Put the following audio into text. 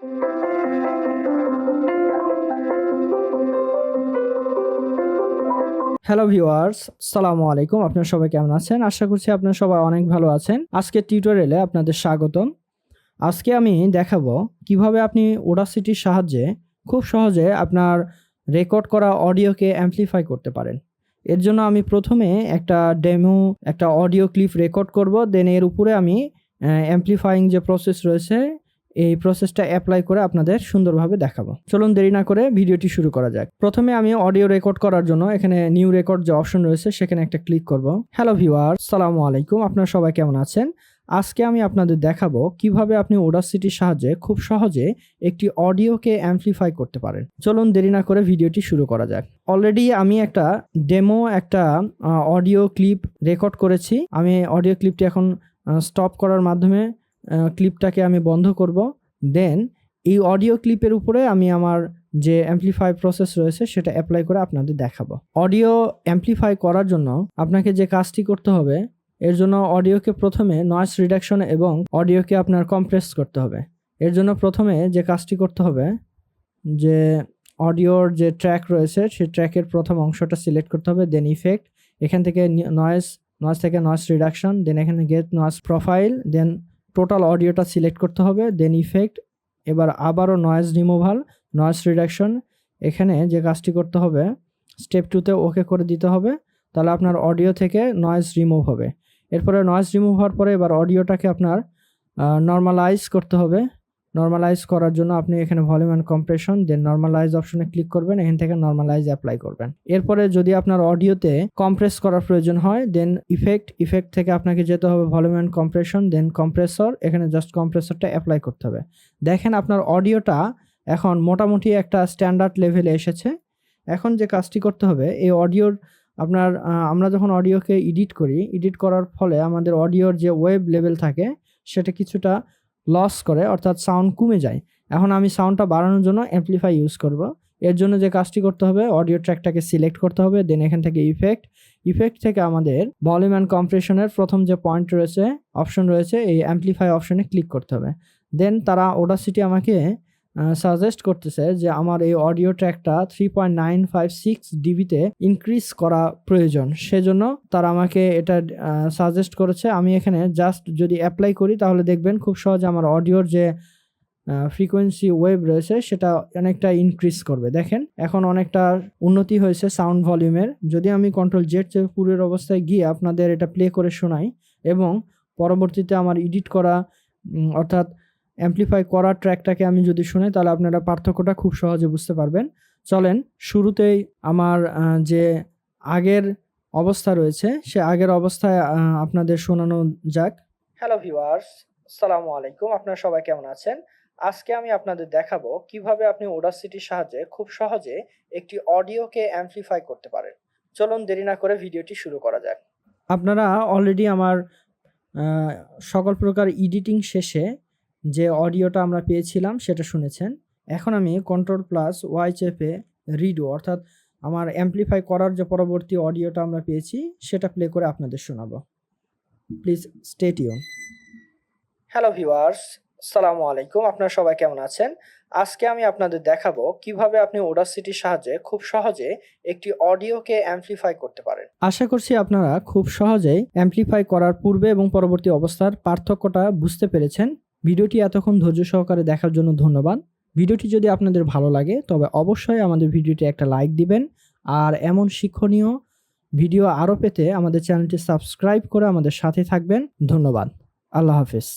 Hello viewers, আসসালামু আলাইকুম। আপনারা সবাই কেমন আছেন? আশা করছি আপনারা সবাই অনেক ভালো আছেন। আজকের টিউটোরিয়ালে আপনাদের স্বাগতম। আজকে আমি দেখাবো কিভাবে আপনি Audacity-র সাহায্যে খুব সহজে আপনার রেকর্ড করা অডিওকে অ্যামপ্লিফাই করতে পারেন। এর জন্য আমি প্রথমে একটা অডিও ক্লিপ রেকর্ড করব, দেন এর উপরে আমি অ্যামপ্লিফাইং যে প্রসেস রয়েছে এই প্রসেসটা অ্যাপ্লাই করে আপনাদের সুন্দরভাবে দেখাবো। চলুন দেরি না করে ভিডিওটি শুরু করা যাক। প্রথমে আমি অডিও রেকর্ড করার জন্য এখানে নিউ রেকর্ড যে অপশন রয়েছে সেখানে একটা ক্লিক করব। হ্যালো ভিউয়ার্স, আসসালামু আলাইকুম। আপনারা সবাই কেমন আছেন? আজকে আমি আপনাদের দেখাবো কিভাবে আপনি Audacity-র সাহায্যে খুব সহজে একটি অডিওকে অ্যামপ্লিফাই করতে পারেন। চলুন দেরি না করে ভিডিওটি শুরু করা যাক। অলরেডি আমি একটা অডিও ক্লিপ রেকর্ড করেছি। আমি অডিও ক্লিপটি এখন স্টপ করার মাধ্যমে ক্লিপটাকে আমি বন্ধ করব। দেন এই অডিও ক্লিপের উপরে আমি আমার যে অ্যামপ্লিফাই প্রসেস রয়েছে সেটা অ্যাপ্লাই করে আপনাদের দেখাবো। অডিও অ্যামপ্লিফাই করার জন্য আপনাকে যে কাজটি করতে হবে, এর জন্য অডিওকে প্রথমে নয়েজ রিডাকশন এবং অডিওকে আপনার কম্প্রেস করতে হবে। এর জন্য প্রথমে যে কাজটি করতে হবে, যে অডিওর যে ট্র্যাক রয়েছে সেই ট্র্যাকের প্রথম অংশটা সিলেক্ট করতে হবে, দেন ইফেক্ট, এখান থেকে নয়েজ থেকে নয়েজ রিডাকশন, দেন এখানে গেট নয়েজ প্রোফাইল, দেন টোটাল অডিওটা সিলেক্ট করতে হবে, দেন ইফেক্ট, এবার আবারও নয়েজ রিমুভাল, নয়েজ রিডাকশন। এখানে যে কাজটি করতে হবে স্টেপ 2তে ওকে করে দিতে হবে, তাহলে আপনার অডিও থেকে নয়েজ রিমুভ হবে। এরপরে নয়েজ রিমুভ হওয়ার পরে এবার অডিওটাকে আপনার নর্মালাইজ করতে হবে। নর্মালাইজ করার জন্য আপনি এখানে volume and compression, then normalise অপশনে ক্লিক করবেন, এখান থেকে নর্মালাইজ অ্যাপ্লাই করবেন। এরপরে যদি আপনার অডিওতে কম্প্রেস করার প্রয়োজন হয়, দেন ইফেক্ট থেকে আপনাকে যেতে হবে volume and compression, then compressor, এখানে জাস্ট কম্প্রেসরটা অ্যাপ্লাই করতে হবে। দেখেন আপনার অডিওটা এখন মোটামুটি একটা স্ট্যান্ডার্ড লেভেলে এসেছে। এখন যে কাজটি করতে হবে, এই অডিওর আমরা যখন অডিওকে এডিট করার ফলে আমাদের অডিওর যে ওয়েভ লেভেল থাকে সেটা কিছুটা লস করে, অর্থাৎ সাউন্ড কমে যায়। এখন আমি সাউন্ডটা বাড়ানোর জন্য অ্যামপ্লিফাই ইউজ করব। এর জন্য যে কাজটি করতে হবে, অডিও ট্র্যাকটাকে সিলেক্ট করতে হবে, দেন এখান থেকে ইফেক্ট থেকে আমাদের ভলিউম অ্যান্ড কম্প্রেশনের প্রথম যে পয়েন্ট রয়েছে, অপশন রয়েছে, এই অ্যামপ্লিফাই অপশনে ক্লিক করতে হবে। দেন তারা Audacity আমাকে সাজেস্ট করতেছে যে আমার এই অডিও ট্র্যাকটা 3.956 ডিবিতে ইনক্রিজ করা প্রয়োজন, সেজন্য তারা আমাকে এটা সাজেস্ট করেছে। আমি এখানে জাস্ট যদি অ্যাপ্লাই করি তাহলে দেখবেন খুব সহজে আমার অডিওর যে ফ্রিকোয়েন্সি ওয়েভ রয়েছে সেটা অনেকটা ইনক্রিজ করবে। দেখেন এখন অনেকটা উন্নতি হয়েছে সাউন্ড ভলিউমের। যদি আমি Ctrl+Z চেপে পুরোর অবস্থায় গিয়ে আপনাদের এটা প্লে করে শোনাই এবং পরবর্তীতে আমার এডিট করা অর্থাৎ অ্যামপ্লিফাই করা ট্র্যাকটাকে আমি যদি শুনি, তাহলে আপনারা পার্থক্যটা খুব সহজে বুঝতে পারবেন। চলেন শুরুতেই আমার যে আগের অবস্থা রয়েছে সে আগের অবস্থায় আপনাদের শোনানো যাক। হ্যালো ভিউয়ার্স, আসসালামু আলাইকুম। আপনারা সবাই কেমন আছেন? আজকে আমি আপনাদের দেখাবো কিভাবে আপনি Audacity-র সাহায্যে খুব সহজে একটি অডিওকে অ্যামপ্লিফাই করতে পারেন। চলুন দেরি না করে ভিডিওটি শুরু করা যাক। আপনারা অলরেডি আমার সকল প্রকার এডিটিং শেষে যে অডিওটা আমরা পেয়েছিলাম সেটা শুনেছেন। এখন আমি Ctrl+Y চেপে রিডো অর্থাৎ আমার অ্যামপ্লিফাই করার যে পরবর্তী অডিওটা আমরা পেয়েছি সেটা প্লে করে আপনাদের শোনাবো। Please stay tune. Hello viewers, আসসালামু আলাইকুম। আপনারা সবাই কেমন আছেন? আজকে আমি আপনাদের দেখাবো কিভাবে আপনি Audacity-র সাহায্যে খুব সহজে একটি অডিওকে অ্যামপ্লিফাই করতে পারেন। আশা করছি আপনারা খুব সহজেই অ্যামপ্লিফাই করার পূর্বে এবং পরবর্তী অবস্থার পার্থক্যটা বুঝতে পেরেছেন। ভিডিওটি এতক্ষণ ধৈর্য সহকারে দেখার জন্য ধন্যবাদ। ভিডিওটি যদি আপনাদের ভালো লাগে তবে অবশ্যই আমাদের ভিডিওটি একটা লাইক দিবেন, আর এমন শিক্ষণীয় ভিডিও আরও পেতে আমাদের চ্যানেলটি সাবস্ক্রাইব করে আমাদের সাথে থাকবেন। ধন্যবাদ। আল্লাহ হাফেজ।